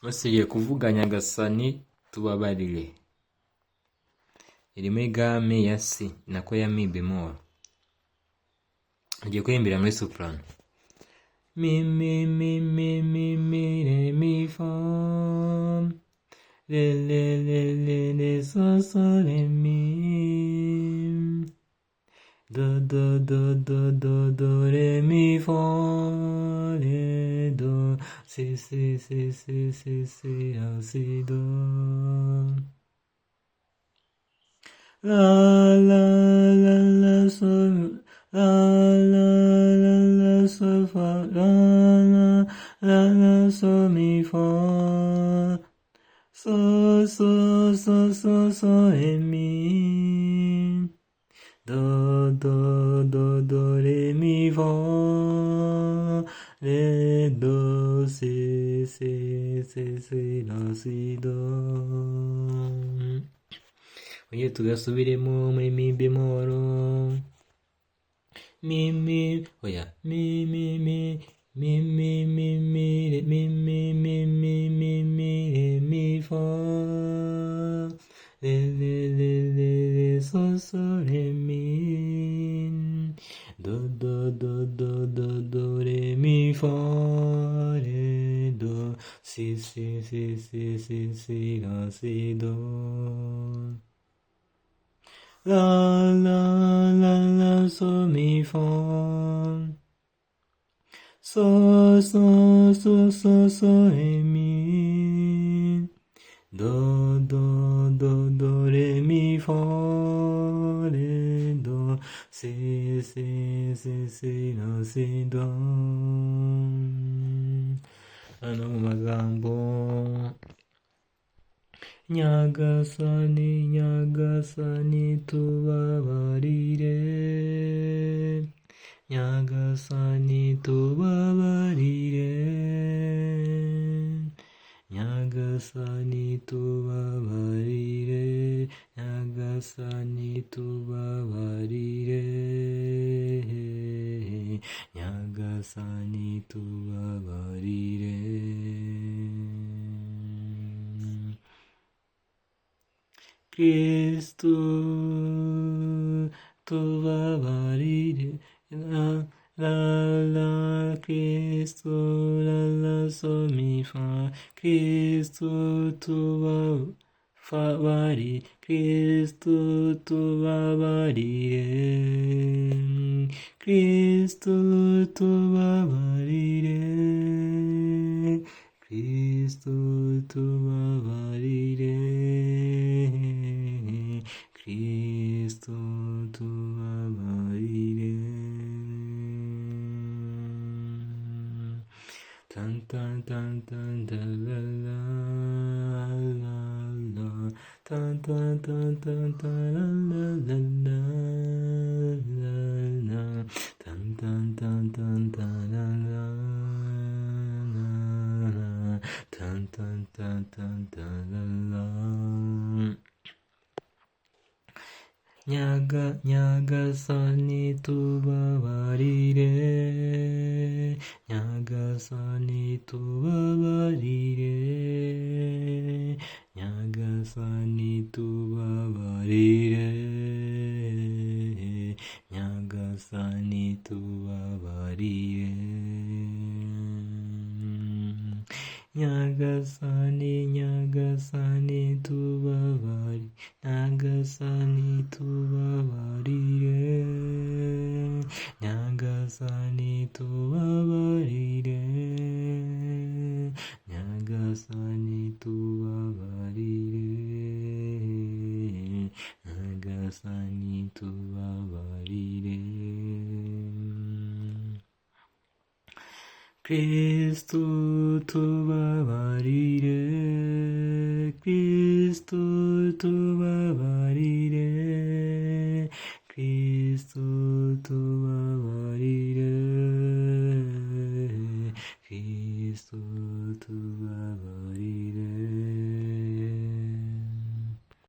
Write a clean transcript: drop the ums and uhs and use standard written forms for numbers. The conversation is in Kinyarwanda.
Basigaye kuvuga Nyagasani tubabarire, irimo igame ya si nako ya mi bemol. Ugiye kurimbira muri soprano. Mi mi mi mi mi mi re mi fa, re re re re re so so re mi, do do do do do do re mi fa, re do si si si si si si la si do, la la la la so, la la la la so fa, la la la la so mi fa, so so so so so re mi, do do do do re mi fa, re do si si si si la si do. Oye tugasubiremo muri mi bemoro. Mi mi oya mi mi mi mi mi mi mi re mi mi mi mi mi mi re mi fa, re re re re re so so re mi, do do do do do do re mi fa, re do si si si si si si la si do, la la la la so mi fa, so so so so so re mi, do do do do re mi fa, re do si si si si la si do. Mu magambo. Nyagasani Nyagasani tubabarire, Nyagasani tubabarire, Nyagasani tubabarire, Nyagasani tubabarire, Nyagasani tubabarire. Kristu tubabarire, la la la Kristu la la so mi fa, Kristu tubabarire, Kristu tubabarire, Kristu tubabarire, Kristu tubabarire, Kristu tubabarire. Tan tan tan tan tan la la la la, tan tan tan tan tan la la la la la, tan tan tan tan tan la la la la, tan tan tan tan tan la la. Nyagasani tubabarire, Nyagasani tubabarire, Nyagasani tubabarire, Nyagasani tubabarire, Nyagasani Nyagasani tubabarire, Nyagasani tubabarire, Nyagasani tubabarire, Nyagasani tubabarire, Nyagasani tubabarire. Kristu tubabarire, Kristu tubabarire, Kristu tubabarire, Kristu tubabarire.